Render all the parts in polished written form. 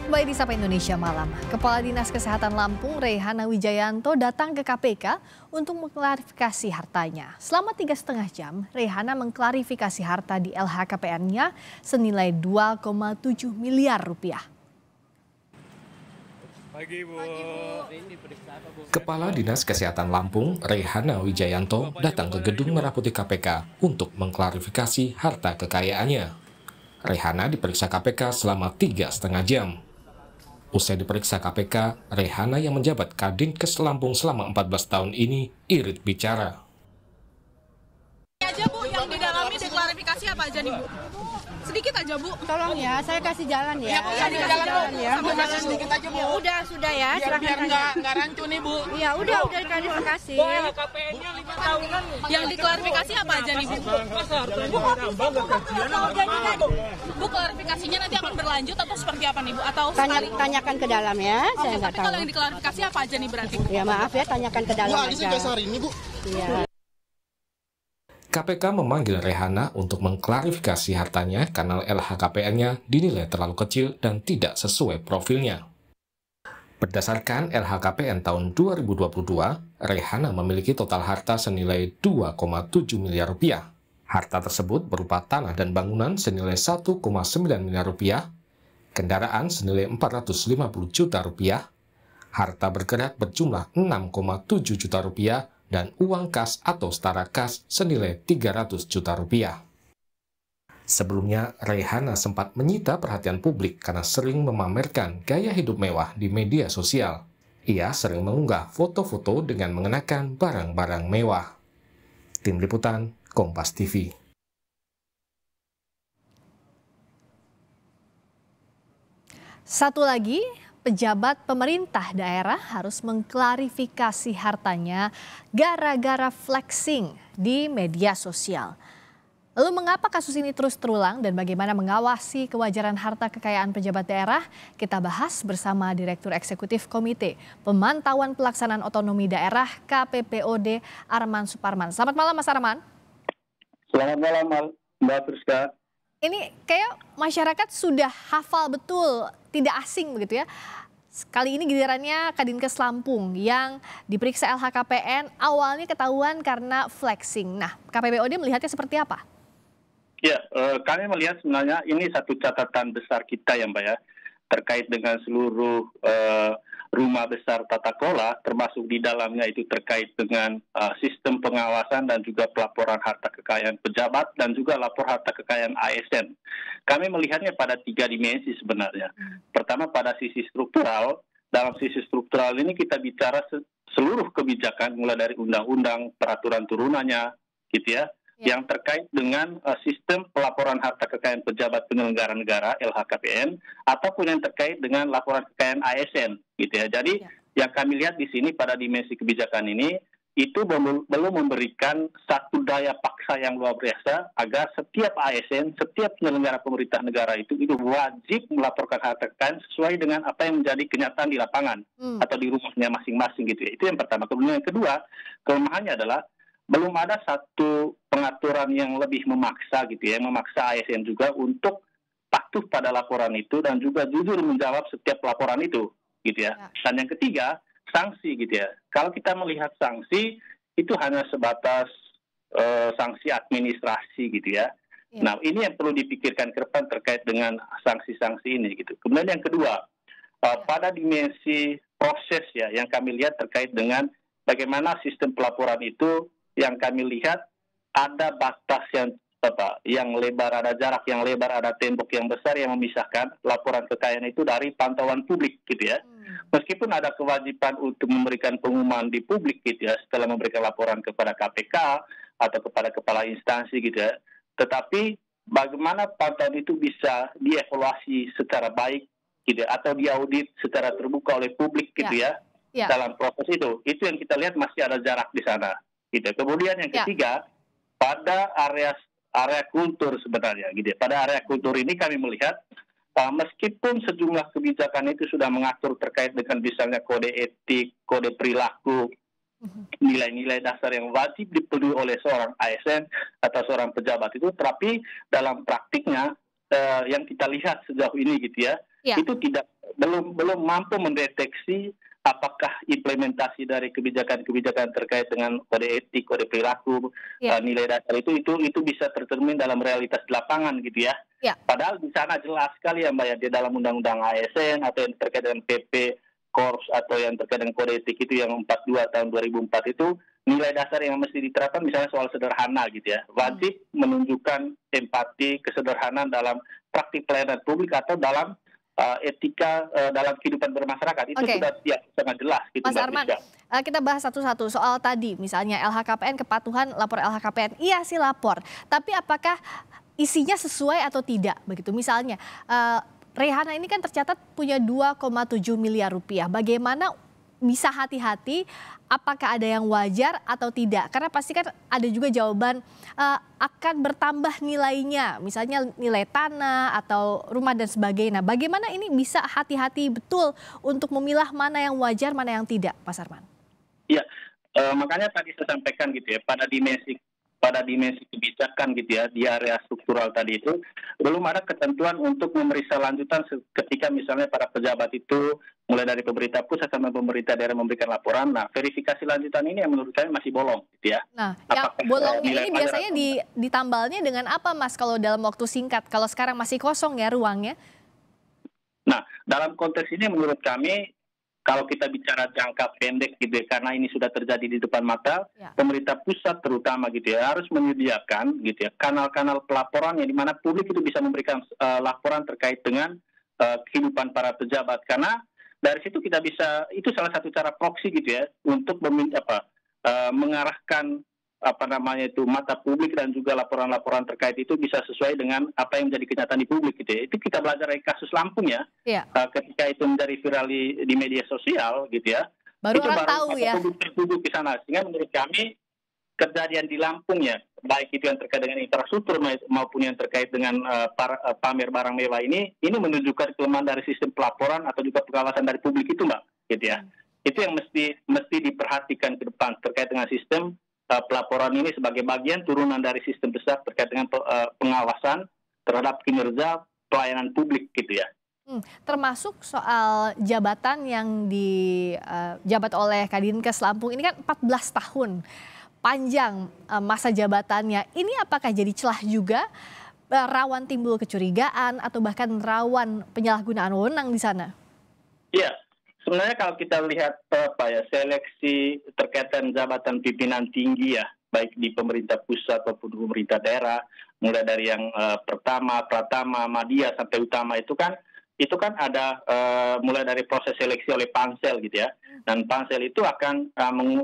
Kembali di Sapa Indonesia Malam, Kepala Dinas Kesehatan Lampung Reyhana Wijayanto datang ke KPK untuk mengklarifikasi hartanya. Selama 3,5 jam, Reyhana mengklarifikasi harta di LHKPN-nya senilai 2,7 miliar rupiah. Pagi, Bu. Kepala Dinas Kesehatan Lampung Reyhana Wijayanto datang ke Gedung Merah Putih KPK untuk mengklarifikasi harta kekayaannya. Reyhana diperiksa KPK selama 3,5 jam. Usai diperiksa KPK, Reyhana yang menjabat Kadinkes Lampung selama 14 tahun ini irit bicara. Aja Bu, yang didalami deklarifikasi apa aja nih Bu? Sedikit aja Bu. Tolong ya, saya kasih jalan ya. Ya, dikasih jalan Bu. ya. Sambil jalan sedikit aja Bu. Ya udah, sudah ya. Biar nggak rancu nih Bu. Ya udah klarifikasi. KPN-nya 5 tahunan. Yang diklarifikasi apa aja nih Bu? Bu, klarifikasinya nanti akan berlanjut atau seperti apa nih Bu? Atau Tanyakan ke dalam ya, saya nggak tapi tahu. kalau yang diklarifikasi apa aja nih berarti? Ya maaf ya, tanyakan ke dalam aja. Ini Bu. Iya. KPK memanggil Reyhana untuk mengklarifikasi hartanya karena LHKPN-nya dinilai terlalu kecil dan tidak sesuai profilnya. Berdasarkan LHKPN tahun 2022, Reyhana memiliki total harta senilai 2,7 miliar rupiah. Harta tersebut berupa tanah dan bangunan senilai 1,9 miliar rupiah, kendaraan senilai 450 juta rupiah, harta bergerak berjumlah 6,7 juta rupiah, dan uang kas atau setara kas senilai 300 juta rupiah. Sebelumnya, Reyhana sempat menyita perhatian publik karena sering memamerkan gaya hidup mewah di media sosial. Ia sering mengunggah foto-foto dengan mengenakan barang-barang mewah. Tim Liputan, Kompas TV. Satu lagi, pejabat pemerintah daerah harus mengklarifikasi hartanya gara-gara flexing di media sosial. Lalu mengapa kasus ini terus terulang dan bagaimana mengawasi kewajaran harta kekayaan pejabat daerah? Kita bahas bersama Direktur Eksekutif Komite Pemantauan Pelaksanaan Otonomi Daerah KPPOD Arman Suparman. Selamat malam Mas Arman. Selamat malam Mbak Friska. Ini kayak masyarakat sudah hafal betul, tidak asing begitu ya. Kali ini gilirannya Kadinkes Lampung yang diperiksa LHKPN awalnya ketahuan karena flexing. Nah, KPPOD melihatnya seperti apa? Ya, kami melihat sebenarnya ini satu catatan besar kita ya Mbak ya, terkait dengan seluruh rumah besar tata kelola, termasuk di dalamnya itu terkait dengan sistem pengawasan dan juga pelaporan harta kekayaan pejabat dan juga lapor harta kekayaan ASN. Kami melihatnya pada 3 dimensi sebenarnya. Pertama pada sisi struktural. Dalam sisi struktural ini kita bicara seluruh kebijakan mulai dari undang-undang, peraturan turunannya, gitu ya. Yang terkait dengan sistem pelaporan harta kekayaan pejabat penyelenggara negara LHKPN ataupun yang terkait dengan laporan kekayaan ASN gitu ya. Jadi yang kami lihat di sini pada dimensi kebijakan ini itu belum memberikan satu daya paksa yang luar biasa agar setiap ASN, setiap penyelenggara pemerintah negara itu wajib melaporkan harta kekayaan sesuai dengan apa yang menjadi kenyataan di lapangan atau di rumahnya masing-masing gitu ya. Itu yang pertama. Kemudian yang kedua, kelemahannya adalah belum ada satu pengaturan yang lebih memaksa gitu ya, memaksa ASN juga untuk patuh pada laporan itu dan juga jujur menjawab setiap laporan itu gitu ya. Dan yang ketiga, sanksi gitu ya. Kalau kita melihat sanksi itu hanya sebatas sanksi administrasi gitu ya. Nah, ini yang perlu dipikirkan ke depan terkait dengan sanksi-sanksi ini gitu. Kemudian yang kedua, pada dimensi proses ya yang kami lihat terkait dengan bagaimana sistem pelaporan itu yang kami lihat ada batas yang lebar, ada jarak yang lebar, ada tembok yang besar yang memisahkan laporan kekayaan itu dari pantauan publik gitu ya. Meskipun ada kewajiban untuk memberikan pengumuman di publik gitu ya setelah memberikan laporan kepada KPK atau kepada kepala instansi gitu ya. Tetapi bagaimana pantauan itu bisa dievaluasi secara baik gitu ya, atau diaudit secara terbuka oleh publik gitu ya. Dalam proses itu yang kita lihat masih ada jarak di sana. Gitu. Kemudian yang ketiga, pada area kultur sebenarnya, gitu. Pada area kultur ini kami melihat meskipun sejumlah kebijakan itu sudah mengatur terkait dengan misalnya kode etik, kode perilaku, nilai-nilai dasar yang wajib dipenuhi oleh seorang ASN atau seorang pejabat itu, tapi dalam praktiknya yang kita lihat sejauh ini gitu ya, itu belum mampu mendeteksi apakah implementasi dari kebijakan-kebijakan terkait dengan kode etik, kode perilaku, nilai dasar itu bisa tercermin dalam realitas di lapangan gitu ya. Padahal di sana jelas sekali ya Mbak ya, di dalam Undang-Undang ASN atau yang terkait dengan PP Korps atau yang terkait dengan kode etik itu yang 42 tahun 2004 itu nilai dasar yang mesti diterapkan misalnya soal sederhana gitu ya. Wajib menunjukkan empati, kesederhanaan dalam praktik pelayanan publik atau dalam etika dalam kehidupan bermasyarakat itu sudah sangat jelas gitu. Mas Arman, kita bahas satu-satu soal tadi misalnya LHKPN, kepatuhan lapor LHKPN. Iya sih lapor, tapi apakah isinya sesuai atau tidak begitu? Misalnya Rehana ini kan tercatat punya 2,7 miliar rupiah. Bagaimana bisa hati-hati apakah ada yang wajar atau tidak? Karena pasti kan ada juga jawaban akan bertambah nilainya, misalnya nilai tanah atau rumah dan sebagainya. Bagaimana ini bisa hati-hati betul untuk memilah mana yang wajar, mana yang tidak, Mas Arman? Iya, makanya tadi saya sampaikan gitu ya, pada dimensi kebijakan gitu ya, di area struktural tadi itu belum ada ketentuan untuk memeriksa lanjutan ketika misalnya para pejabat itu mulai dari pemerintah pusat sampai pemerintah daerah memberikan laporan. Nah, verifikasi lanjutan ini yang menurut kami masih bolong gitu ya. Nah, yang bolongnya ini biasanya ditambalnya dengan apa Mas kalau dalam waktu singkat? Kalau sekarang masih kosong ya ruangnya? Nah, dalam konteks ini menurut kami kalau kita bicara jangka pendek gitu ya, karena ini sudah terjadi di depan mata, pemerintah pusat terutama gitu ya, harus menyediakan gitu ya kanal-kanal pelaporan yang di mana publik itu bisa memberikan laporan terkait dengan kehidupan para pejabat. Karena dari situ kita bisa, itu salah satu cara proksi gitu ya, untuk mengarahkan mata publik dan juga laporan-laporan terkait itu bisa sesuai dengan apa yang menjadi kenyataan di publik gitu ya. Itu kita belajar dari kasus Lampung ya. Ketika itu menjadi viral di media sosial gitu ya. Baru orang tahu ya. Duduk di sana. Sehingga menurut kami kejadian di Lampung ya, baik itu yang terkait dengan infrastruktur maupun yang terkait dengan pamer barang mewah ini menunjukkan kelemahan dari sistem pelaporan atau juga pengawasan dari publik itu Mbak gitu ya. Itu yang mesti diperhatikan ke depan terkait dengan sistem pelaporan ini sebagai bagian turunan dari sistem besar terkait dengan pengawasan terhadap kinerja pelayanan publik gitu ya. Termasuk soal jabatan yang dijabat oleh Kadinkes Lampung ini kan 14 tahun panjang masa jabatannya. Ini apakah jadi celah juga rawan timbul kecurigaan atau bahkan rawan penyalahgunaan wewenang di sana? Iya. Sebenarnya kalau kita lihat seleksi terkait dengan jabatan pimpinan tinggi ya, baik di pemerintah pusat maupun pemerintah daerah, mulai dari yang pertama, pratama, madya sampai utama itu kan ada mulai dari proses seleksi oleh pansel gitu ya, dan pansel itu akan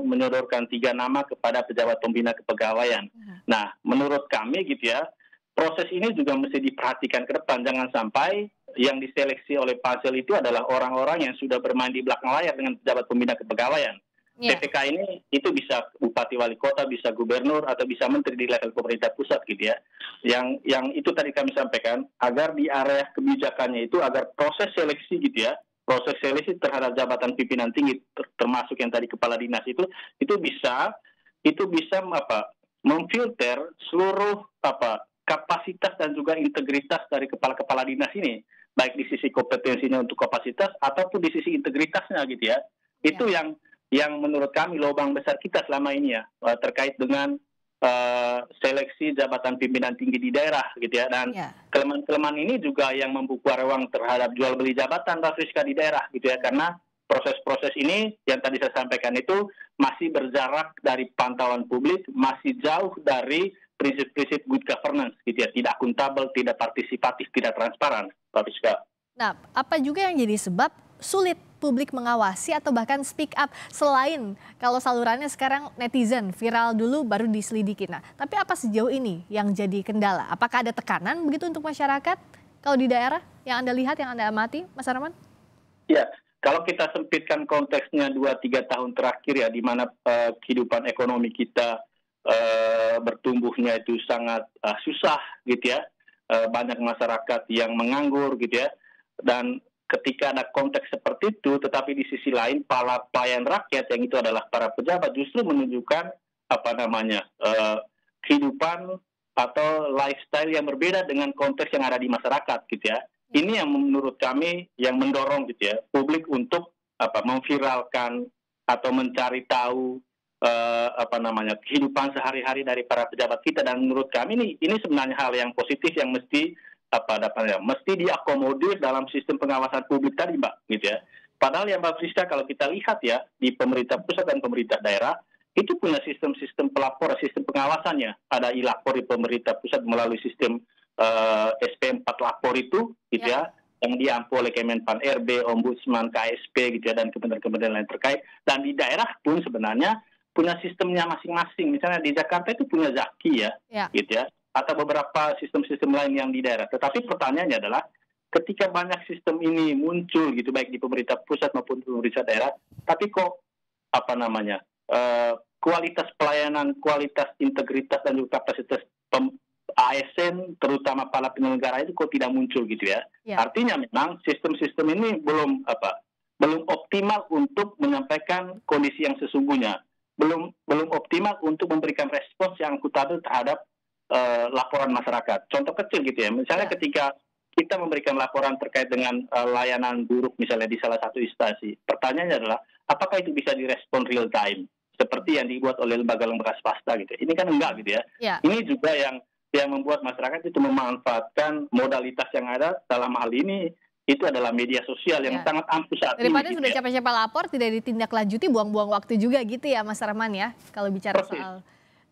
menyodorkan 3 nama kepada pejabat pembina kepegawaian. Nah, menurut kami gitu ya, proses ini juga mesti diperhatikan ke depan, jangan sampai yang diseleksi oleh pansel itu adalah orang-orang yang sudah bermain di belakang layar dengan pejabat pembina kepegawaian. PPK ini itu bisa bupati wali kota, bisa gubernur atau bisa menteri di level pemerintah pusat gitu ya. Yang itu tadi kami sampaikan agar di area kebijakannya itu agar proses seleksi gitu ya, proses seleksi terhadap jabatan pimpinan tinggi termasuk yang tadi kepala dinas itu bisa memfilter seluruh kapasitas dan juga integritas dari kepala-kepala dinas ini, baik di sisi kompetensinya untuk kapasitas ataupun di sisi integritasnya gitu ya. Itu yang menurut kami lubang besar kita selama ini ya, terkait dengan seleksi jabatan pimpinan tinggi di daerah gitu ya. Dan kelemahan-kelemahan ini juga yang membuka ruang terhadap jual beli jabatan Mbak Friska di daerah gitu ya, karena proses-proses ini yang tadi saya sampaikan itu masih berjarak dari pantauan publik, masih jauh dari prinsip-prinsip good governance gitu ya, tidak akuntabel, tidak partisipatif, tidak transparan, Pak Friska. Nah, apa juga yang jadi sebab sulit publik mengawasi atau bahkan speak up selain kalau salurannya sekarang netizen viral dulu baru diselidiki. Nah, tapi apa sejauh ini yang jadi kendala? Apakah ada tekanan begitu untuk masyarakat kalau di daerah yang Anda lihat, yang Anda amati, Mas Arman? Ya, kalau kita sempitkan konteksnya 2-3 tahun terakhir ya, di mana kehidupan ekonomi kita bertumbuhnya itu sangat susah gitu ya, banyak masyarakat yang menganggur gitu ya, dan ketika ada konteks seperti itu, tetapi di sisi lain para pelayan rakyat yang itu adalah para pejabat justru menunjukkan kehidupan atau lifestyle yang berbeda dengan konteks yang ada di masyarakat gitu ya. Ini yang menurut kami yang mendorong gitu ya publik untuk memviralkan atau mencari tahu kehidupan sehari-hari dari para pejabat kita, dan menurut kami ini sebenarnya hal yang positif yang mesti mesti diakomodir dalam sistem pengawasan publik tadi, Mbak, gitu ya. Padahal yang Mbak Friska, kalau kita lihat ya di pemerintah pusat dan pemerintah daerah itu punya sistem pelapor, sistem pengawasannya. Ada e-lapor di pemerintah pusat melalui sistem SP4 lapor itu, gitu ya, yang diampu oleh Kemenpan RB, Ombudsman, KSP, gitu ya, dan kementerian-kementerian lain terkait. Dan di daerah pun sebenarnya punya sistemnya masing-masing. Misalnya di Jakarta itu punya Zaki ya, gitu ya, atau beberapa sistem-sistem lain yang di daerah. Tetapi pertanyaannya adalah ketika banyak sistem ini muncul gitu, baik di pemerintah pusat maupun di pemerintah daerah, tapi kok kualitas pelayanan, kualitas integritas dan juga kapasitas ASN, terutama para penyelenggara itu kok tidak muncul gitu ya. Artinya memang sistem-sistem ini belum optimal untuk menyampaikan kondisi yang sesungguhnya. Belum optimal untuk memberikan respons yang akuntabel terhadap laporan masyarakat. Contoh kecil gitu ya, misalnya ketika kita memberikan laporan terkait dengan layanan buruk misalnya di salah satu instansi, pertanyaannya adalah apakah itu bisa direspon real time seperti yang dibuat oleh lembaga-lembaga swasta gitu. Ini kan enggak gitu ya. Ini juga yang membuat masyarakat itu memanfaatkan modalitas yang ada, dalam hal ini itu adalah media sosial yang sangat ampuh saat ini. Daripada sudah capek-capek lapor, tidak ditindaklanjuti, buang-buang waktu juga gitu ya Mas Arman ya, kalau bicara soal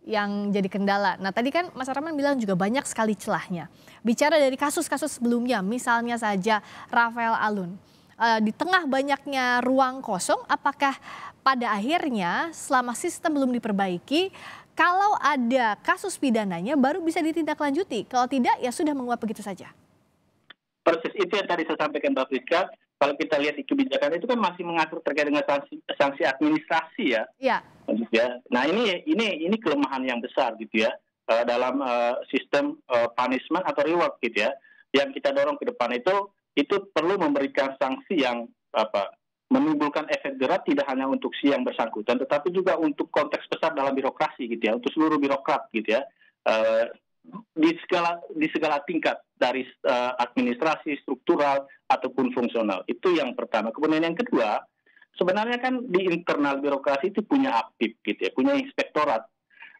yang jadi kendala. Nah tadi kan Mas Arman bilang juga banyak sekali celahnya. Bicara dari kasus-kasus sebelumnya, misalnya saja Rafael Alun. Di tengah banyaknya ruang kosong, apakah pada akhirnya selama sistem belum diperbaiki, kalau ada kasus pidananya baru bisa ditindaklanjuti? Kalau tidak ya sudah menguap begitu saja. Proses itu yang tadi saya sampaikan Mbak Friska, kalau kita lihat di kebijakan itu kan masih mengatur terkait dengan sanksi administrasi ya. Nah ini kelemahan yang besar gitu ya dalam sistem punishment atau reward gitu ya. Yang kita dorong ke depan itu perlu memberikan sanksi yang menimbulkan efek jerat tidak hanya untuk si yang bersangkutan, tetapi juga untuk konteks besar dalam birokrasi gitu ya, untuk seluruh birokrat gitu ya. Di segala tingkat dari administrasi, struktural ataupun fungsional. Itu yang pertama. Kemudian yang kedua, sebenarnya kan di internal birokrasi itu punya APIP gitu ya, punya inspektorat.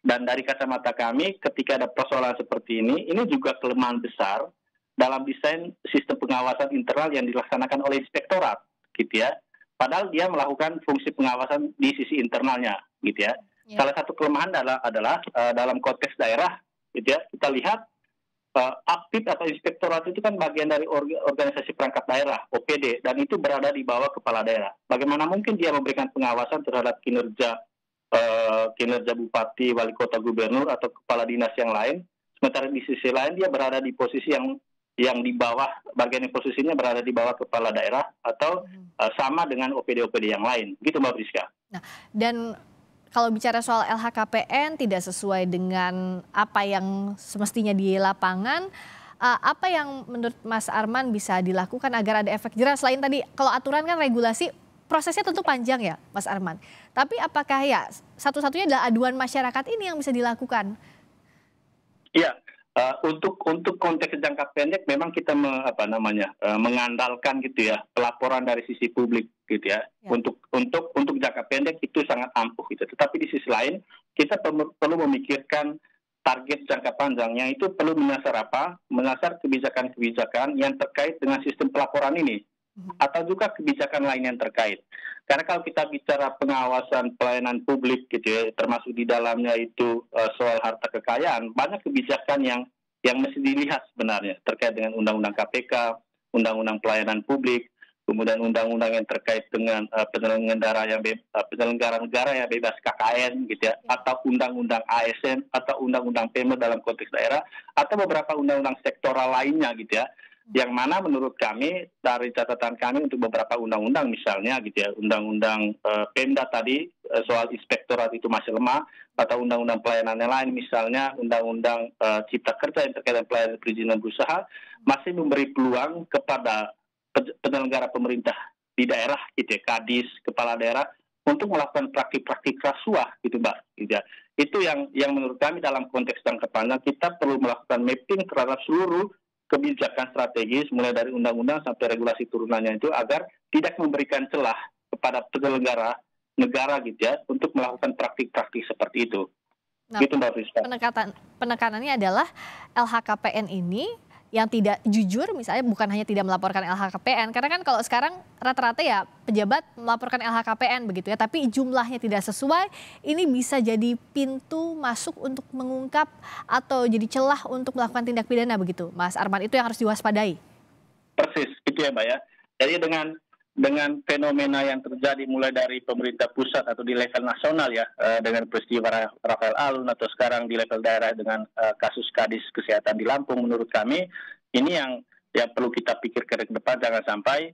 Dan dari kacamata kami ketika ada persoalan seperti ini juga kelemahan besar dalam desain sistem pengawasan internal yang dilaksanakan oleh inspektorat gitu ya. Padahal dia melakukan fungsi pengawasan di sisi internalnya gitu ya. Salah satu kelemahan adalah dalam konteks daerah gitu ya, kita lihat APIP atau inspektorat itu kan bagian dari organisasi perangkat daerah OPD, dan itu berada di bawah kepala daerah. Bagaimana mungkin dia memberikan pengawasan terhadap kinerja bupati, wali kota, gubernur atau kepala dinas yang lain, sementara di sisi lain dia berada di posisi yang di bawah, bagian posisinya berada di bawah kepala daerah atau sama dengan OPD-OPD yang lain. Gitu Mbak Friska. Nah, dan kalau bicara soal LHKPN tidak sesuai dengan apa yang semestinya di lapangan, apa yang menurut Mas Arman bisa dilakukan agar ada efek jerah? Selain tadi, kalau aturan kan regulasi, prosesnya tentu panjang ya Mas Arman. Tapi apakah ya satu-satunya adalah aduan masyarakat ini yang bisa dilakukan? Iya, untuk konteks jangka pendek memang kita mengandalkan gitu ya pelaporan dari sisi publik gitu ya. Untuk jangka pendek itu sangat ampuh gitu. Tetapi di sisi lain kita perlu memikirkan target jangka panjangnya, itu perlu menyasar kebijakan-kebijakan yang terkait dengan sistem pelaporan ini atau juga kebijakan lain yang terkait. Karena kalau kita bicara pengawasan pelayanan publik gitu ya, termasuk di dalamnya itu soal harta kekayaan, banyak kebijakan yang mesti dilihat sebenarnya terkait dengan undang-undang KPK, undang-undang pelayanan publik, kemudian undang-undang yang terkait dengan penyelenggara negara yang bebas KKN gitu ya, atau undang-undang ASN atau undang-undang PME dalam konteks daerah, atau beberapa undang-undang sektoral lainnya gitu ya. Yang mana menurut kami, dari catatan kami untuk beberapa undang-undang misalnya gitu ya, undang-undang Pemda tadi soal inspektorat itu masih lemah, atau undang-undang pelayanan yang lain misalnya undang-undang Cipta Kerja yang terkait dengan pelayanan perizinan berusaha masih memberi peluang kepada penyelenggara pemerintah di daerah gitu ya, kadis, kepala daerah untuk melakukan praktik-praktik rasuah gitu Mbak gitu ya. Itu yang menurut kami dalam konteks jangka panjang kita perlu melakukan mapping terhadap seluruh kebijakan strategis mulai dari undang-undang sampai regulasi turunannya itu agar tidak memberikan celah kepada penyelenggara negara gitu ya untuk melakukan praktik-praktik seperti itu. Nah, Gitu Mbak Friska. penekanannya adalah LHKPN ini yang tidak jujur, misalnya bukan hanya tidak melaporkan LHKPN, karena kan kalau sekarang rata-rata ya pejabat melaporkan LHKPN begitu ya, tapi jumlahnya tidak sesuai, ini bisa jadi pintu masuk untuk mengungkap atau jadi celah untuk melakukan tindak pidana begitu, Mas Arman, itu yang harus diwaspadai. Persis, itu ya Mbak ya. Jadi dengan fenomena yang terjadi mulai dari pemerintah pusat atau di level nasional ya, dengan peristiwa Rafael Alun atau sekarang di level daerah dengan kasus Kadis Kesehatan di Lampung, menurut kami ini yang perlu kita pikirkan ke depan, jangan sampai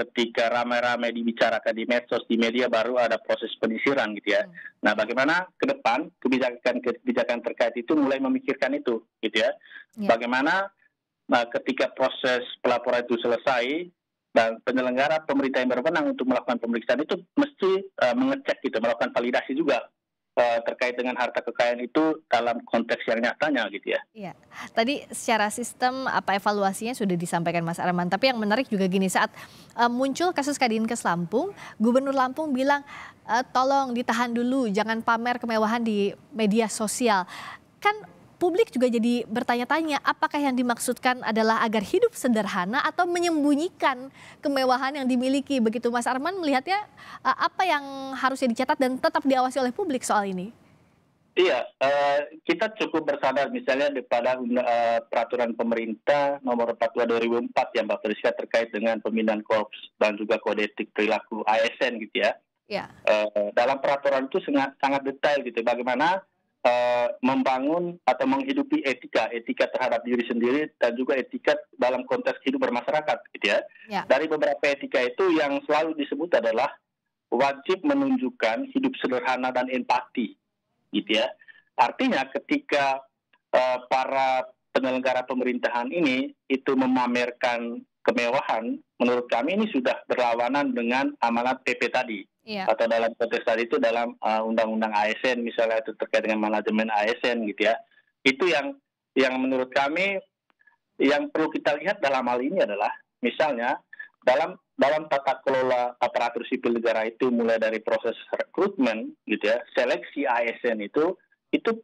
ketika ramai-ramai dibicarakan di medsos, di media baru ada proses penyisiran gitu ya. Nah, bagaimana ke depan kebijakan terkait itu mulai memikirkan itu gitu ya. Bagaimana ketika proses pelaporan itu selesai, dan penyelenggara pemerintah yang berwenang untuk melakukan pemeriksaan itu mesti mengecek gitu, melakukan validasi juga terkait dengan harta kekayaan itu dalam konteks yang nyatanya gitu ya. Iya, tadi secara sistem evaluasinya sudah disampaikan Mas Arman, tapi yang menarik juga gini, saat muncul kasus Kadinkes Lampung, Gubernur Lampung bilang tolong ditahan dulu, jangan pamer kemewahan di media sosial. Kan publik juga jadi bertanya-tanya, apakah yang dimaksudkan adalah agar hidup sederhana atau menyembunyikan kemewahan yang dimiliki? Begitu Mas Arman melihatnya, apa yang harusnya dicatat dan tetap diawasi oleh publik soal ini? Iya, kita cukup bersadar misalnya pada peraturan pemerintah nomor 42 2004 ya Mbak Friska terkait dengan pembinaan korps dan juga kode etik perilaku ASN gitu ya. Ya. Dalam peraturan itu sangat detail gitu, bagaimana membangun atau menghidupi etika terhadap diri sendiri dan juga etika dalam konteks hidup bermasyarakat gitu ya. Dari beberapa etika itu yang selalu disebut adalah wajib menunjukkan hidup sederhana dan empati gitu ya. Artinya ketika para penyelenggara pemerintahan ini itu memamerkan kemewahan, menurut kami ini sudah berlawanan dengan amanat PP tadi. Atau dalam konteks tadi itu dalam undang-undang ASN misalnya itu terkait dengan manajemen ASN gitu ya. Itu yang menurut kami yang perlu kita lihat dalam hal ini adalah misalnya dalam tata kelola aparatur sipil negara itu mulai dari proses rekrutmen gitu ya, seleksi ASN itu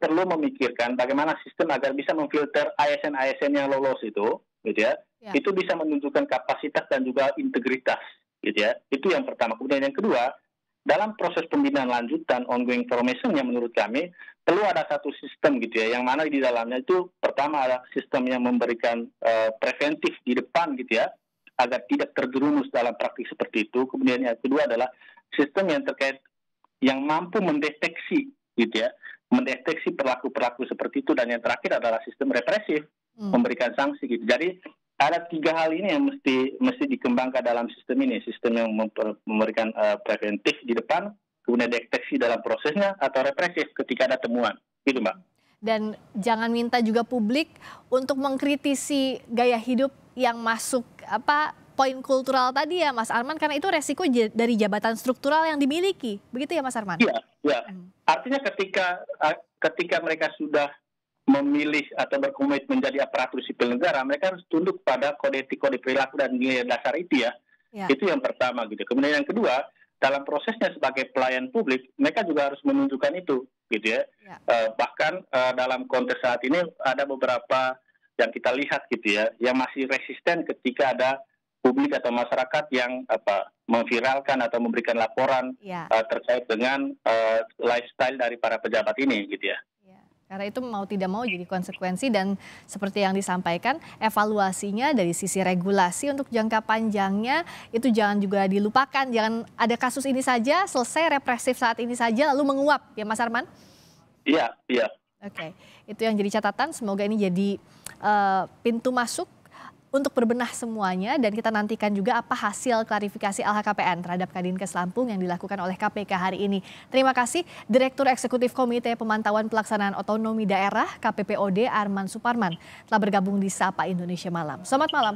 perlu memikirkan bagaimana sistem agar bisa memfilter ASN yang lolos itu gitu ya. Itu bisa menunjukkan kapasitas dan juga integritas gitu ya. Itu yang pertama. Kemudian yang kedua, dalam proses pembinaan lanjutan ongoing formation yang menurut kami perlu ada satu sistem gitu ya, yang mana di dalamnya itu pertama ada sistem yang memberikan preventif di depan gitu ya, agar tidak terjerumus dalam praktik seperti itu. Kemudian yang kedua adalah sistem yang terkait yang mampu mendeteksi gitu ya, mendeteksi perilaku seperti itu, dan yang terakhir adalah sistem represif, memberikan sanksi gitu. Jadi ada tiga hal ini yang mesti dikembangkan dalam sistem ini, sistem yang memberikan preventif di depan, kemudian deteksi dalam prosesnya, atau represif ketika ada temuan, gitu Mbak. Dan jangan minta juga publik untuk mengkritisi gaya hidup yang masuk poin kultural tadi ya Mas Arman, karena itu resiko dari jabatan struktural yang dimiliki, begitu ya Mas Arman? Iya. Artinya ketika mereka sudah memilih atau berkomitmen menjadi aparatur sipil negara, mereka harus tunduk pada kode etik, kode perilaku dan nilai dasar itu ya. Itu yang pertama gitu. Kemudian yang kedua, dalam prosesnya sebagai pelayan publik, mereka juga harus menunjukkan itu gitu ya. Bahkan dalam konteks saat ini ada beberapa yang kita lihat gitu ya, yang masih resisten ketika ada publik atau masyarakat yang memviralkan atau memberikan laporan terkait dengan lifestyle dari para pejabat ini gitu ya. Karena itu mau tidak mau jadi konsekuensi, dan seperti yang disampaikan evaluasinya dari sisi regulasi untuk jangka panjangnya itu jangan juga dilupakan, jangan ada kasus ini saja selesai represif saat ini saja lalu menguap ya Mas Arman? Iya. Oke, itu yang jadi catatan, semoga ini jadi pintu masuk untuk berbenah semuanya, dan kita nantikan juga apa hasil klarifikasi LHKPN terhadap Kadinkes Lampung yang dilakukan oleh KPK hari ini. Terima kasih Direktur Eksekutif Komite Pemantauan Pelaksanaan Otonomi Daerah KPPOD Arman Suparman telah bergabung di Sapa Indonesia Malam. Selamat malam.